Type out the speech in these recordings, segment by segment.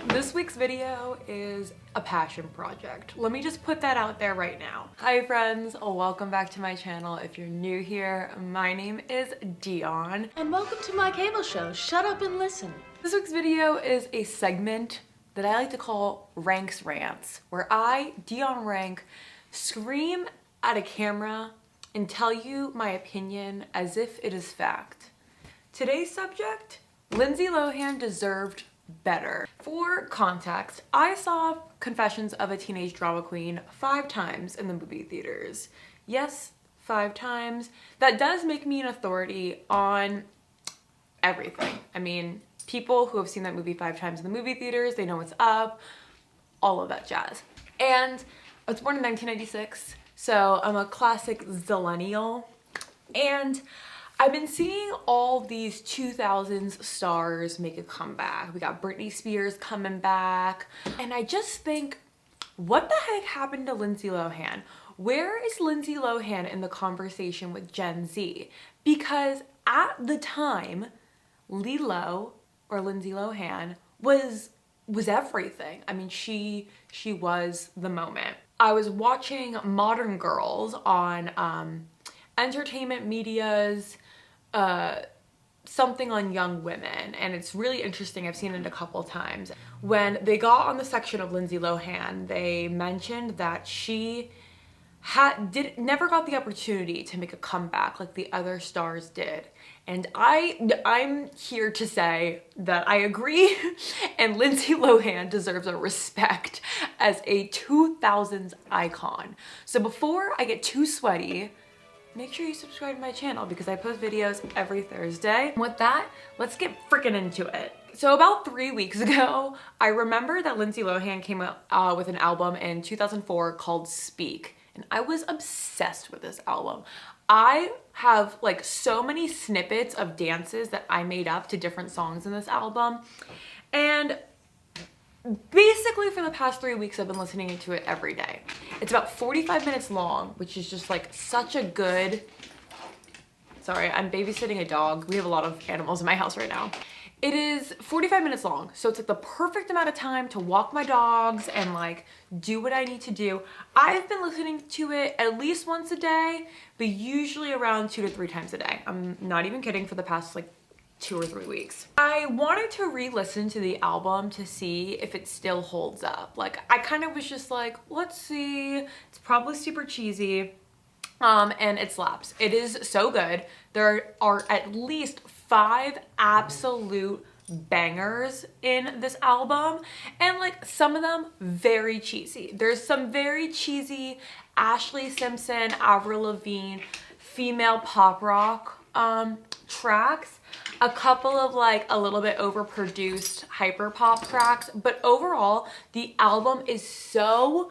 This week's video is a passion project. Let me just put that out there right now. Hi friends, welcome back to my channel. If you're new here, my name is Dion. And welcome to my cable show, Shut Up and Listen. This week's video is a segment that I like to call Rank's Rants, where I, Dion Rank, scream at a camera and tell you my opinion as if it is fact. Today's subject, Lindsay Lohan deserved better. For context, I saw Confessions of a Teenage Drama Queen 5 times in the movie theaters. Yes, 5 times. That does make me an authority on everything. I mean, people who have seen that movie 5 times in the movie theaters, they know what's up, all of that jazz. And I was born in 1996, so I'm a classic zillennial. And I've been seeing all these 2000s stars make a comeback. We got Britney Spears coming back. And I just think, what the heck happened to Lindsay Lohan? Where is Lindsay Lohan in the conversation with Gen Z? Because at the time, Lilo, or Lindsay Lohan, was everything. I mean, she was the moment. I was watching Modern Girls on Entertainment Media's something on young women, and it's really interesting. I've seen it a couple times. When they got on the section of Lindsay Lohan, they mentioned that she never got the opportunity to make a comeback like the other stars did. And I'm here to say that I agree, and Lindsay Lohan deserves a respect as a 2000s icon. So before I get too sweaty, make sure you subscribe to my channel because I post videos every Thursday. With that, let's get freaking into it. So about 3 weeks ago, I remember that Lindsay Lohan came out with an album in 2004 called Speak, and I was obsessed with this album. I have like so many snippets of dances that I made up to different songs in this album, and basically for the past 3 weeks I've been listening to it every day. It's about 45 minutes long, which is just like such a good... Sorry, I'm babysitting a dog. We have a lot of animals in my house right now. It is 45 minutes long, so it's like the perfect amount of time to walk my dogs and like do what I need to do. I've been listening to it at least once a day, but usually around 2 to 3 times a day. I'm not even kidding, for the past like 2 or 3 weeks. I wanted to re-listen to the album to see if it still holds up. Like, I kind of was just like, let's see. It's probably super cheesy, and it slaps. It is so good. There are at least 5 absolute bangers in this album, and like some of them very cheesy. There's some very cheesy Ashley Simpson, Avril Lavigne, female pop rock tracks, a couple of like a little bit overproduced hyper pop tracks, but overall the album is so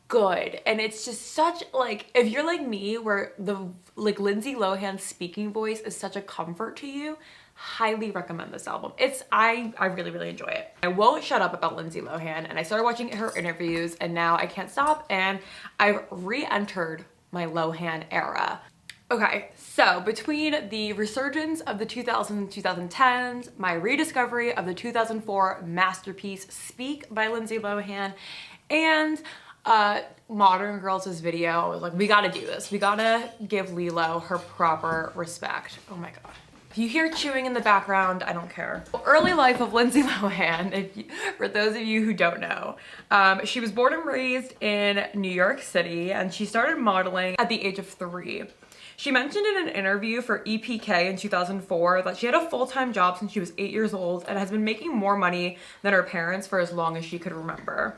good. And it's just such like, if you're like me where the like Lindsay Lohan's speaking voice is such a comfort to you, highly recommend this album. I really enjoy it. I won't shut up about Lindsay Lohan, and I started watching her interviews and now I can't stop, and I've re-entered my Lohan era. Okay, so between the resurgence of the 2000s and 2010s, my rediscovery of the 2004 masterpiece Speak by Lindsay Lohan, and Modern Girls' video, I was like, we gotta do this. We gotta give Lilo her proper respect. Oh my god. If you hear chewing in the background, I don't care. Early life of Lindsay Lohan, for those of you who don't know. She was born and raised in New York City, and she started modeling at the age of 3. She mentioned in an interview for EPK in 2004 that she had a full-time job since she was 8 years old and has been making more money than her parents for as long as she could remember.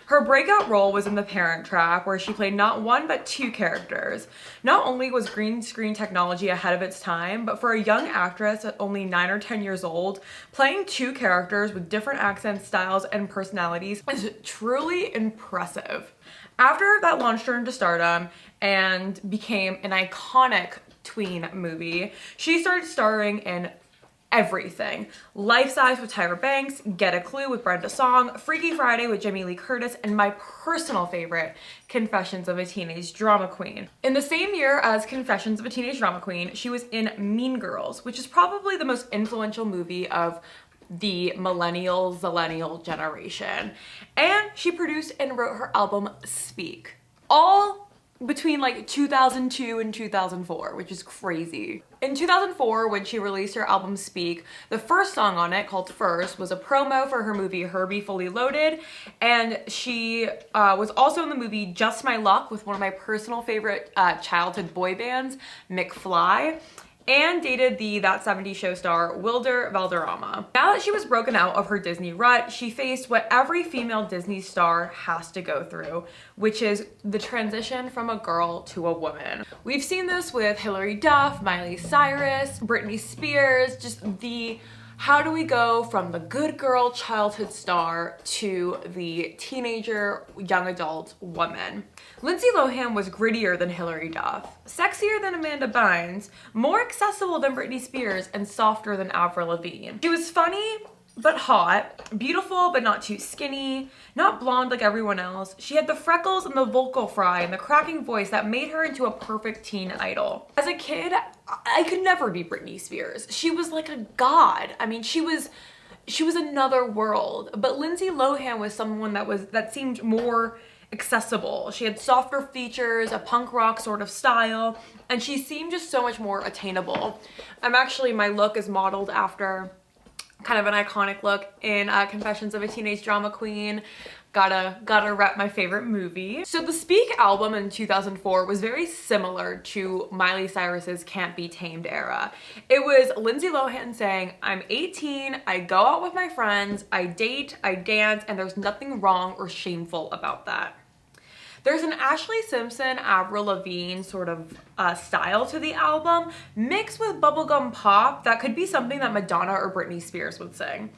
Her breakout role was in The Parent Trap, where she played not 1 but 2 characters. Not only was green screen technology ahead of its time, but for a young actress at only 9 or 10 years old, playing 2 characters with different accent styles and personalities is truly impressive. After that launched her into stardom and became an iconic tween movie, she started starring in everything. Life Size with Tyra Banks, Get a Clue with Brenda Song, Freaky Friday with Jamie Lee Curtis, and my personal favorite, Confessions of a Teenage Drama Queen. In the same year as Confessions of a Teenage Drama Queen, she was in Mean Girls, which is probably the most influential movie of the millennial, zillennial generation. And she produced and wrote her album Speak, all between like 2002 and 2004, which is crazy. In 2004, when she released her album Speak, the first song on it, called First, was a promo for her movie Herbie Fully Loaded, and she was also in the movie Just My Luck with one of my personal favorite childhood boy bands, McFly, and dated the That 70s Show star Wilder Valderrama. Now that she was broken out of her Disney rut, she faced what every female Disney star has to go through, which is the transition from a girl to a woman. We've seen this with Hilary Duff, Miley Cyrus, Britney Spears, just the how do we go from the good girl childhood star to the teenager, young adult woman? Lindsay Lohan was grittier than Hilary Duff, sexier than Amanda Bynes, more accessible than Britney Spears, and softer than Avril Lavigne. She was funny but hot, beautiful but not too skinny, not blonde like everyone else. She had the freckles and the vocal fry and the cracking voice that made her into a perfect teen idol. As a kid, I could never be Britney Spears. She was like a god. I mean, she was another world. But Lindsay Lohan was someone that seemed more accessible. She had softer features, a punk rock sort of style, and she seemed just so much more attainable. My look is modeled after kind of an iconic look in Confessions of a Teenage Drama Queen. Gotta rep my favorite movie. So the Speak album in 2004 was very similar to Miley Cyrus's Can't Be Tamed era. It was Lindsay Lohan saying, I'm 18, I go out with my friends, I date, I dance, and there's nothing wrong or shameful about that. There's an Ashley Simpson, Avril Lavigne sort of style to the album, mixed with bubblegum pop that could be something that Madonna or Britney Spears would sing.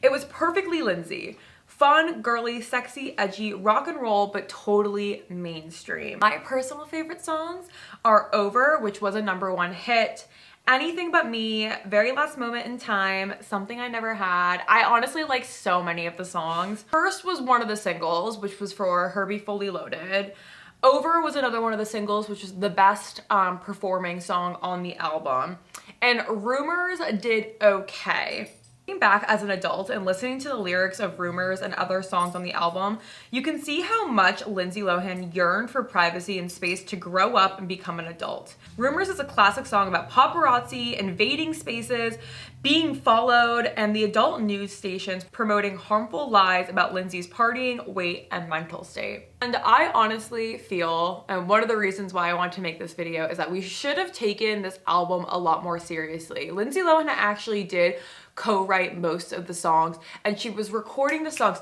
It was perfectly Lindsay. Fun, girly, sexy, edgy, rock and roll, but totally mainstream. My personal favorite songs are Over, which was a #1 hit, Anything But Me, Very Last Moment in Time, Something I Never Had. I honestly like so many of the songs. First was one of the singles, which was for Herbie Fully Loaded. Over was another one of the singles, which was the best performing song on the album. And Rumors did okay. Looking back as an adult and listening to the lyrics of Rumors and other songs on the album, you can see how much Lindsay Lohan yearned for privacy and space to grow up and become an adult. Rumors is a classic song about paparazzi, invading spaces, being followed, and the adult news stations promoting harmful lies about Lindsay's partying, weight, and mental state. And I honestly feel, and one of the reasons why I want to make this video is that we should have taken this album a lot more seriously. Lindsay Lohan actually did co-write most of the songs, and she was recording the songs.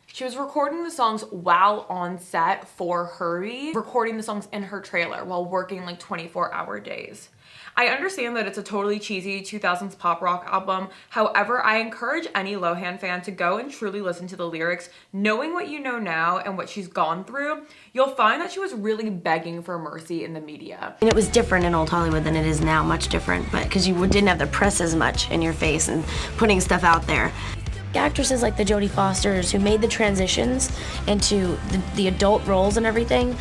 She was recording the songs while on set for Herbie, recording the songs in her trailer while working like 24-hour days. I understand that it's a totally cheesy 2000s pop rock album. However, I encourage any Lohan fan to go and truly listen to the lyrics. Knowing what you know now and what she's gone through, you'll find that she was really begging for mercy in the media. And it was different in old Hollywood than it is now, much different, but because you didn't have the press as much in your face and putting stuff out there. Actresses like the Jodie Fosters who made the transitions into the adult roles and everything,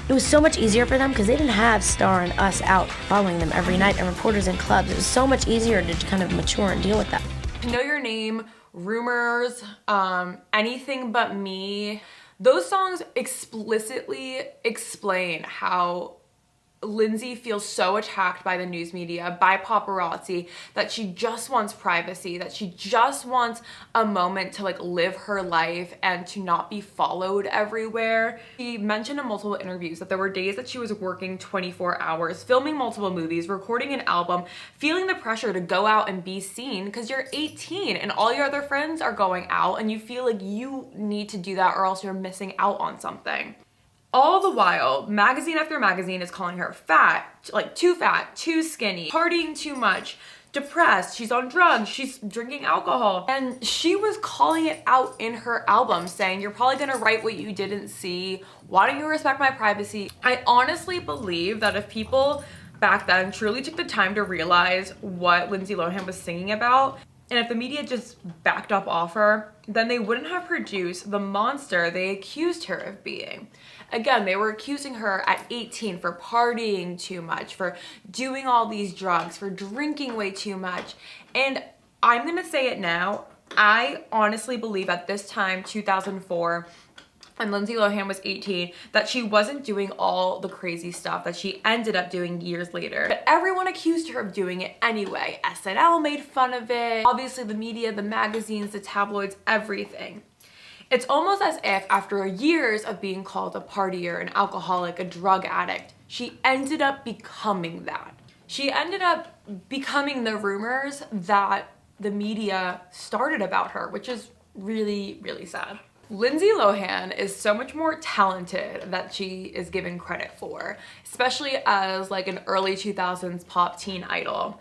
it was so much easier for them because they didn't have Star and Us out following them every night and reporters in clubs. It was so much easier to kind of mature and deal with that. Know Your Name, Rumors, Anything But Me, those songs explicitly explain how Lindsay feels so attacked by the news media, by paparazzi, that she just wants privacy, that she just wants a moment to like live her life and to not be followed everywhere. She mentioned in multiple interviews that there were days that she was working 24 hours, filming multiple movies, recording an album, feeling the pressure to go out and be seen because you're 18 and all your other friends are going out and you feel like you need to do that or else you're missing out on something. All the while, magazine after magazine is calling her fat, too skinny, partying too much, depressed, she's on drugs, she's drinking alcohol. And she was calling it out in her album, saying, you're probably gonna write what you didn't see. Why don't you respect my privacy? I honestly believe that if people back then truly took the time to realize what Lindsay Lohan was singing about, and if the media just backed up off her, then they wouldn't have produced the monster they accused her of being. Again, they were accusing her at 18 for partying too much, for doing all these drugs, for drinking way too much. And I'm gonna say it now. I honestly believe at this time, 2004, and Lindsay Lohan was 18, that she wasn't doing all the crazy stuff that she ended up doing years later. But everyone accused her of doing it anyway. SNL made fun of it. Obviously the media, the magazines, the tabloids, everything. It's almost as if after years of being called a partier, an alcoholic, a drug addict, she ended up becoming that. She ended up becoming the rumors that the media started about her, which is really, really sad. Lindsay Lohan is so much more talented that she is given credit for, especially as like an early 2000s pop teen idol.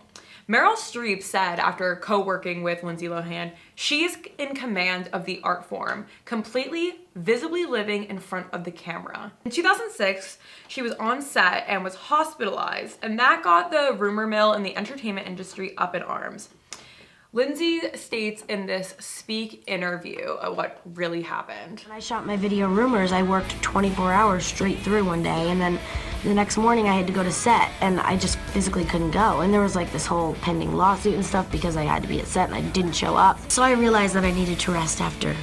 Meryl Streep said after co-working with Lindsay Lohan, she is in command of the art form, completely visibly living in front of the camera. In 2006, she was on set and was hospitalized, and that got the rumor mill in the entertainment industry up in arms. Lindsay states in this Speak interview of what really happened. When I shot my video Rumors, I worked 24 hours straight through one day, and then the next morning I had to go to set, and I just physically couldn't go. And there was like this whole pending lawsuit and stuff because I had to be at set and I didn't show up. So I realized that I needed to rest after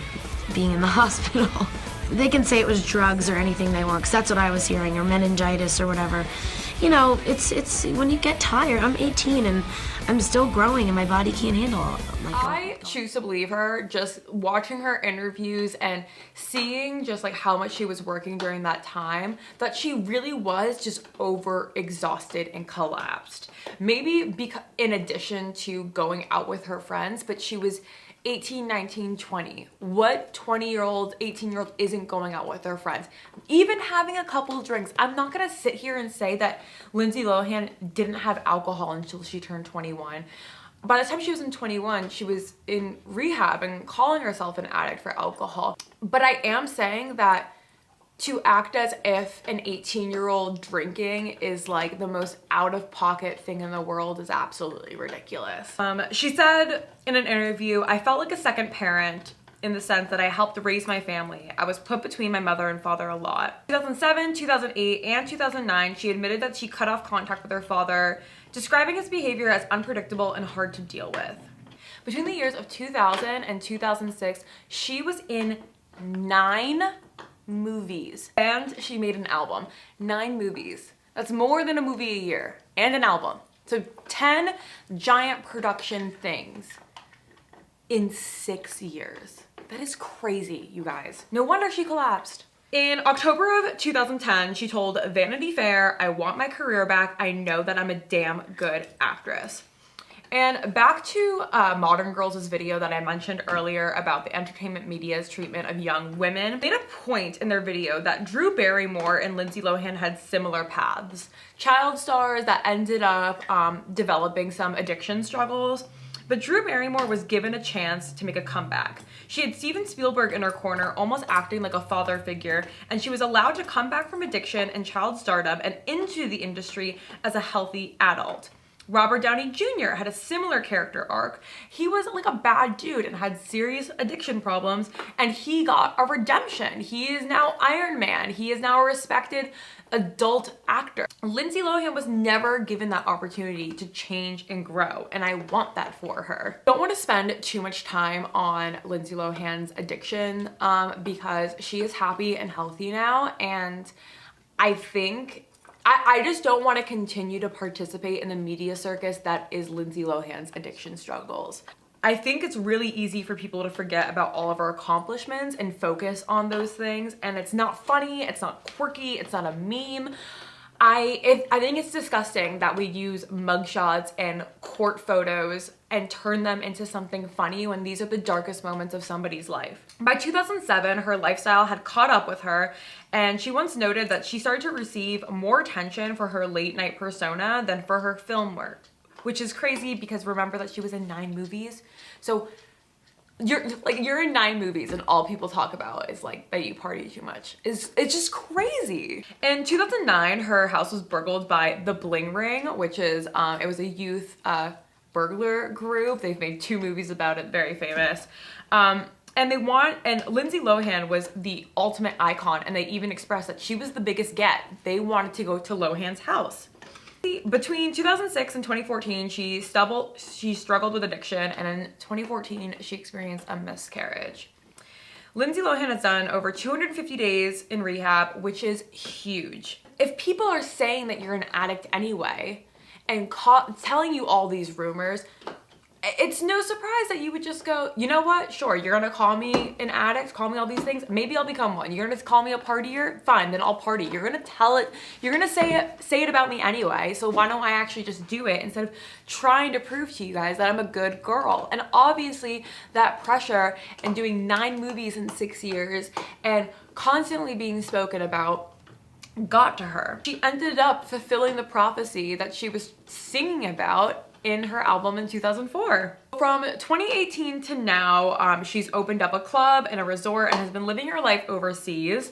being in the hospital. They can say it was drugs or anything they want, because that's what I was hearing, or meningitis or whatever. You know, it's when you get tired. I'm 18 and I'm still growing and my body can't handle it. I choose to believe her, just watching her interviews and seeing just like how much she was working during that time, that she really was just over exhausted and collapsed. Maybe because in addition to going out with her friends, but she was 18, 19, 20. What 20-year-old, 18-year-old isn't going out with their friends? Even having a couple of drinks. I'm not gonna sit here and say that Lindsay Lohan didn't have alcohol until she turned 21. By the time she was in 21, she was in rehab and calling herself an addict for alcohol. But I am saying that to act as if an 18-year-old drinking is like the most out-of-pocket thing in the world is absolutely ridiculous. She said in an interview, "I felt like a second parent in the sense that I helped raise my family. I was put between my mother and father a lot." 2007, 2008, and 2009, she admitted that she cut off contact with her father, describing his behavior as unpredictable and hard to deal with. Between the years of 2000 and 2006, she was in 9 movies and she made an album. 9 movies. That's more than a movie a year, and an album. So 10 giant production things in 6 years. That is crazy, you guys. No wonder she collapsed. In October of 2010, she told Vanity Fair, "I want my career back. I know that I'm a damn good actress." And back to Modern Girls' video that I mentioned earlier about the entertainment media's treatment of young women, they made a point in their video that Drew Barrymore and Lindsay Lohan had similar paths. Child stars that ended up developing some addiction struggles. But Drew Barrymore was given a chance to make a comeback. She had Steven Spielberg in her corner, almost acting like a father figure, and she was allowed to come back from addiction and child stardom and into the industry as a healthy adult. Robert Downey Jr. had a similar character arc. He was like a bad dude and had serious addiction problems, and he got a redemption. He is now Iron Man. He is now a respected adult actor. Lindsay Lohan was never given that opportunity to change and grow, and I want that for her. Don't want to spend too much time on Lindsay Lohan's addiction because she is happy and healthy now, and I think I just don't want to continue to participate in the media circus that is Lindsay Lohan's addiction struggles. I think it's really easy for people to forget about all of our accomplishments and focus on those things, and it's not funny, it's not quirky, it's not a meme. I think it's disgusting that we use mugshots and court photos and turn them into something funny when these are the darkest moments of somebody's life. By 2007, her lifestyle had caught up with her, and she once noted that she started to receive more attention for her late night persona than for her film work, which is crazy because remember that she was in 9 movies. So you're in 9 movies and all people talk about is like that you party too much. It's just crazy. In 2009, her house was burgled by the Bling Ring, which is it was a youth burglar group. They've made 2 movies about it, very famous. And Lindsay Lohan was the ultimate icon, and they even expressed that she was the biggest get. They wanted to go to Lohan's house. Between 2006 and 2014, she struggled with addiction, and in 2014, she experienced a miscarriage. Lindsay Lohan has done over 250 days in rehab, which is huge. If people are saying that you're an addict anyway and telling you all these rumors, it's no surprise that you would just go, you know what? Sure, you're gonna call me an addict, call me all these things. Maybe I'll become one. You're gonna call me a partier? Fine, then I'll party. You're gonna tell it, you're gonna say it about me anyway. So why don't I actually just do it instead of trying to prove to you guys that I'm a good girl? And obviously that pressure and doing 9 movies in 6 years and constantly being spoken about got to her. She ended up fulfilling the prophecy that she was singing about in her album in 2004. From 2018 to now, she's opened up a club and a resort and has been living her life overseas.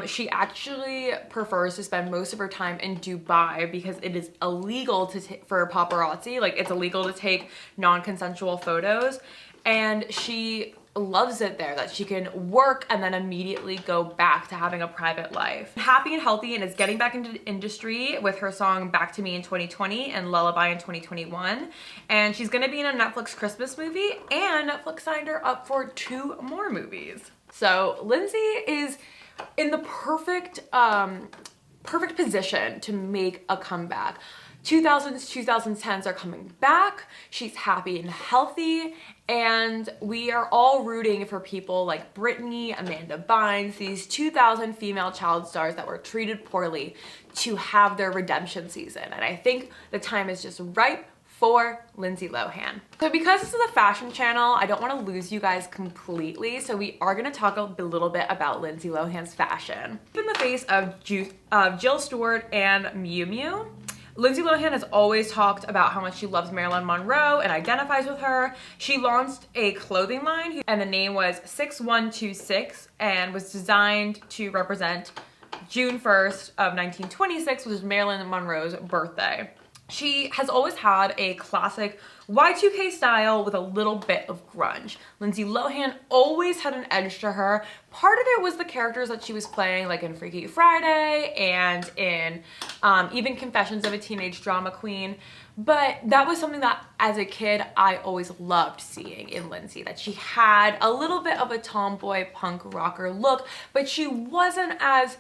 She actually prefers to spend most of her time in Dubai because it is illegal for paparazzi. Like, it's illegal to take non-consensual photos, and she loves it there, that she can work and then immediately go back to having a private life. Happy and healthy, and is getting back into the industry with her song Back to Me in 2020 and Lullaby in 2021. And she's gonna be in a Netflix Christmas movie, and Netflix signed her up for 2 more movies. So Lindsay is in the perfect position to make a comeback. 2000s, 2010s are coming back. She's happy and healthy, and we are all rooting for people like Britney, Amanda Bynes, these 2000 female child stars that were treated poorly, to have their redemption season. And I think the time is just ripe for Lindsay Lohan. So because this is a fashion channel, I don't want to lose you guys completely, so we are going to talk a little bit about Lindsay Lohan's fashion. In the face of Jill Stewart and Miu Miu, Lindsay Lohan has always talked about how much she loves Marilyn Monroe and identifies with her. She launched a clothing line, and the name was 6126, and was designed to represent June 1st of 1926, which is Marilyn Monroe's birthday. She has always had a classic Y2K style with a little bit of grunge. Lindsay Lohan always had an edge to her. Part of it was the characters that she was playing, like in Freaky Friday and in even Confessions of a Teenage Drama Queen. But that was something that as a kid I always loved seeing in Lindsay, that she had a little bit of a tomboy punk rocker look, but she wasn't as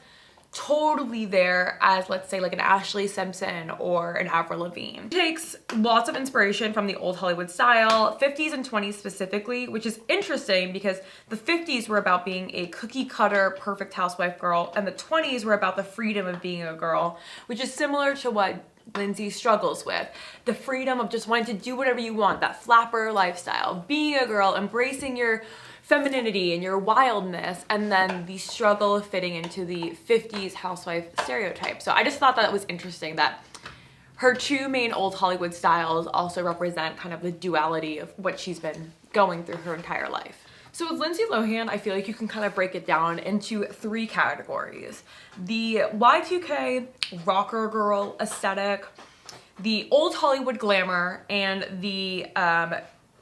totally there as, let's say, like an Ashley Simpson or an Avril Lavigne. She takes lots of inspiration from the old Hollywood style, 50s and 20s specifically, which is interesting because the 50s were about being a cookie cutter, perfect housewife girl, and the 20s were about the freedom of being a girl, which is similar to what Lindsay struggles with. The freedom of just wanting to do whatever you want, that flapper lifestyle, being a girl, embracing your femininity and your wildness, and then the struggle of fitting into the 50s housewife stereotype. So I just thought that it was interesting that her 2 main old Hollywood styles also represent kind of the duality of what she's been going through her entire life. So with Lindsay Lohan, I feel like you can kind of break it down into 3 categories. The Y2K rocker girl aesthetic, the old Hollywood glamour, and the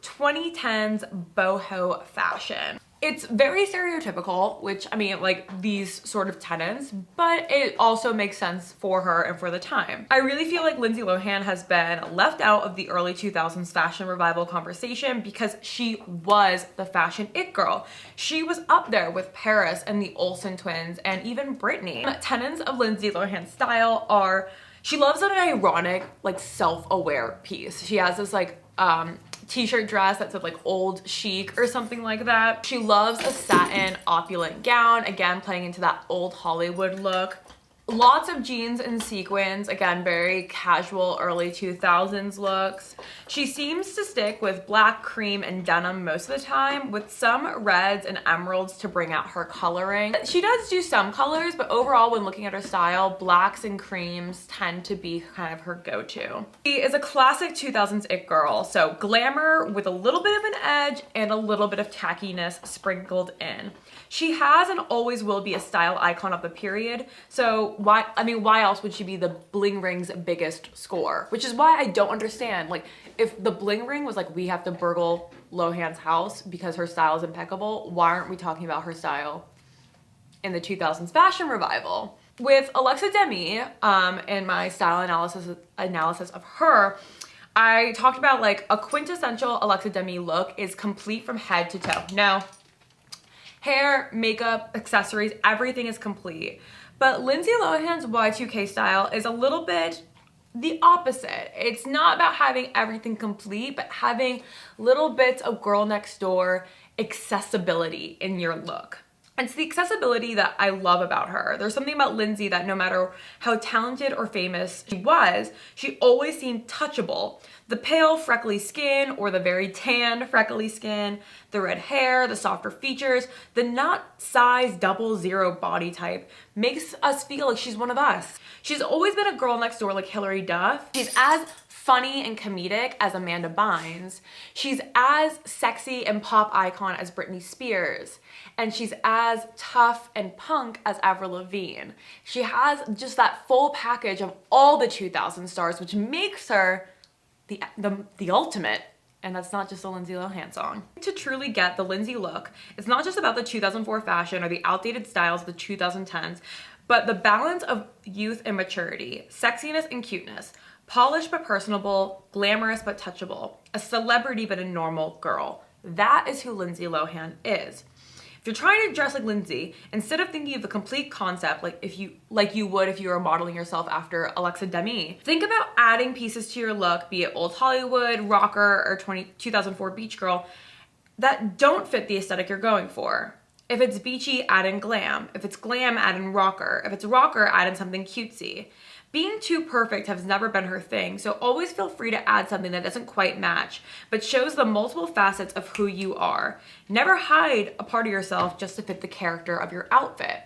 2010s boho fashion. It's very stereotypical, which, I mean, like these sort of tenets, but it also makes sense for her and for the time. I really feel like Lindsay Lohan has been left out of the early 2000s fashion revival conversation because she was the fashion it girl. She was up there with Paris and the Olsen twins and even Britney. Tenets of Lindsay Lohan's style are, she loves an ironic, like self-aware piece. She has this like t-shirt dress that said like old chic or something like that. She loves a satin opulent gown, again playing into that old Hollywood look. Lots of jeans and sequins, again very casual early 2000s looks. She seems to stick with black, cream, and denim most of the time, with some reds and emeralds to bring out her coloring. She does do some colors, but overall when looking at her style, blacks and creams tend to be kind of her go-to. She is a classic 2000s it girl, so glamour with a little bit of an edge and a little bit of tackiness sprinkled in. She has and always will be a style icon of the period, so why else would she be the bling ring's biggest score? Which is why I don't understand, like, if the bling ring was like, we have to burgle Lohan's house because her style is impeccable, why aren't we talking about her style in the 2000s fashion revival? With Alexa Demi, in my style analysis of her, I talked about like a quintessential Alexa Demi look is complete from head to toe. No, hair, makeup, accessories, everything is complete. But Lindsay Lohan's Y2K style is a little bit the opposite. It's not about having everything complete, but having little bits of girl next door accessibility in your look. It's the accessibility that I love about her. There's something about Lindsay that no matter how talented or famous she was, she always seemed touchable. The pale, freckly skin or the very tan, freckly skin, the red hair, the softer features, the not size 00 body type makes us feel like she's one of us. She's always been a girl next door like Hilary Duff. She's as funny and comedic as Amanda Bynes. She's as sexy and pop icon as Britney Spears. And she's as tough and punk as Avril Lavigne. She has just that full package of all the 2000 stars, which makes her the ultimate. And that's not just a Lindsay Lohan song. To truly get the Lindsay look, it's not just about the 2004 fashion or the outdated styles of the 2010s, but the balance of youth and maturity, sexiness and cuteness, polished but personable, glamorous but touchable, a celebrity but a normal girl. That is who Lindsay Lohan is. If you're trying to dress like Lindsay, instead of thinking of the complete concept like you would if you were modeling yourself after Alexa Demi, think about adding pieces to your look, be it old Hollywood, rocker, or 2004 beach girl, that don't fit the aesthetic you're going for. If it's beachy, add in glam. If it's glam, add in rocker. If it's rocker, add in something cutesy. Being too perfect has never been her thing, so always feel free to add something that doesn't quite match, but shows the multiple facets of who you are. Never hide a part of yourself just to fit the character of your outfit.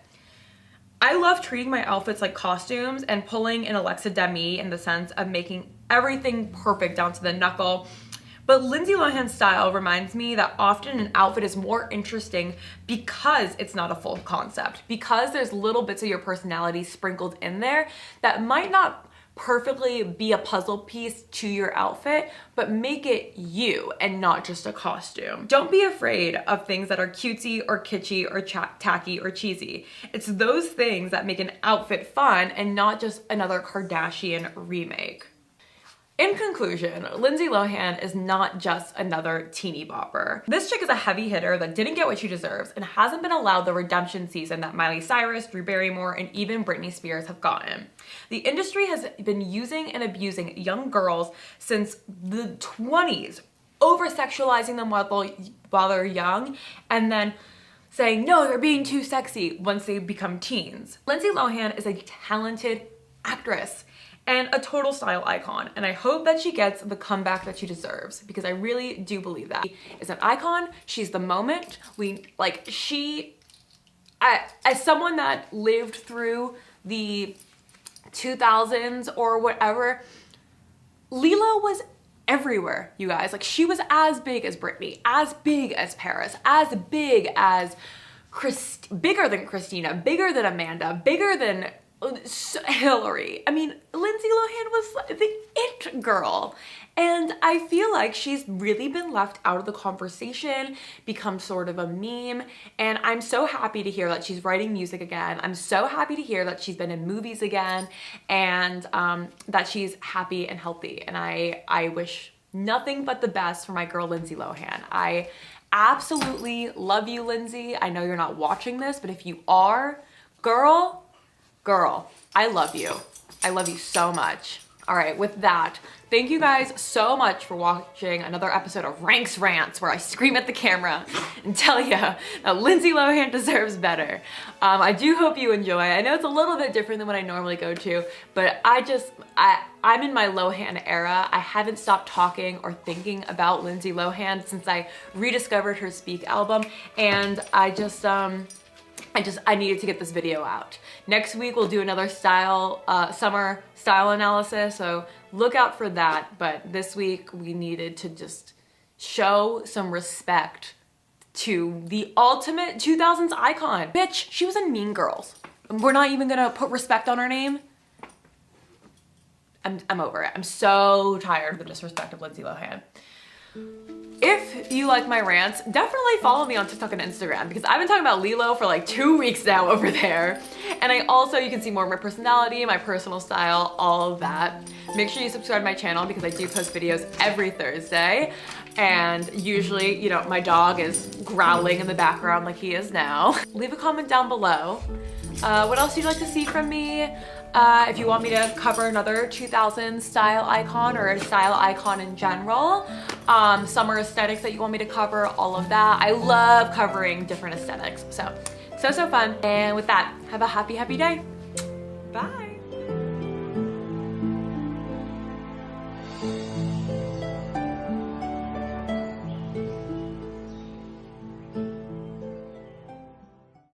I love treating my outfits like costumes and pulling in Alexa Demi in the sense of making everything perfect down to the knuckle. But Lindsay Lohan's style reminds me that often an outfit is more interesting because it's not a full concept, because there's little bits of your personality sprinkled in there that might not perfectly be a puzzle piece to your outfit, but make it you and not just a costume. Don't be afraid of things that are cutesy or kitschy or tacky or cheesy. It's those things that make an outfit fun and not just another Kardashian remake. In conclusion, Lindsay Lohan is not just another teeny bopper. This chick is a heavy hitter that didn't get what she deserves and hasn't been allowed the redemption season that Miley Cyrus, Drew Barrymore, and even Britney Spears have gotten. The industry has been using and abusing young girls since the 20s, over-sexualizing them while they're young, and then saying, no, they're being too sexy once they become teens. Lindsay Lohan is a talented actress and a total style icon, and I hope that she gets the comeback that she deserves, because I really do believe that. She is an icon, she's the moment. As someone that lived through the 2000s or whatever, Lila was everywhere, you guys. Like, she was as big as Britney, as big as Paris, as big as bigger than Christina, bigger than Amanda, bigger than Hillary. I mean, Lindsay Lohan was the it girl. And I feel like she's really been left out of the conversation, become sort of a meme. And I'm so happy to hear that she's writing music again. I'm so happy to hear that she's been in movies again, and that she's happy and healthy. And I wish nothing but the best for my girl, Lindsay Lohan. I absolutely love you, Lindsay. I know you're not watching this, but if you are, girl, I love you. I love you so much. All right, with that, thank you guys so much for watching another episode of Rants, where I scream at the camera and tell you that Lindsay Lohan deserves better. I do hope you enjoy. I know it's a little bit different than what I normally go to, but I'm in my Lohan era. I haven't stopped talking or thinking about Lindsay Lohan since I rediscovered her Speak album, and I needed to get this video out. Next week we'll do another summer style analysis, so look out for that. But this week we needed to just show some respect to the ultimate 2000s icon. Bitch, she was in Mean Girls. We're not even gonna put respect on her name? I'm over it. I'm so tired of the disrespect of Lindsay Lohan. If you like my rants, definitely follow me on TikTok and Instagram because I've been talking about Lilo for like 2 weeks now over there. And you can see more of my personality, my personal style, all of that. Make sure you subscribe to my channel because I do post videos every Thursday. And usually, you know, my dog is growling in the background like he is now. Leave a comment down below. What else you'd like to see from me? If you want me to cover another 2000s style icon or a style icon in general, summer aesthetics that you want me to cover, all of that. I love covering different aesthetics. So fun. And with that, have a happy day. Bye.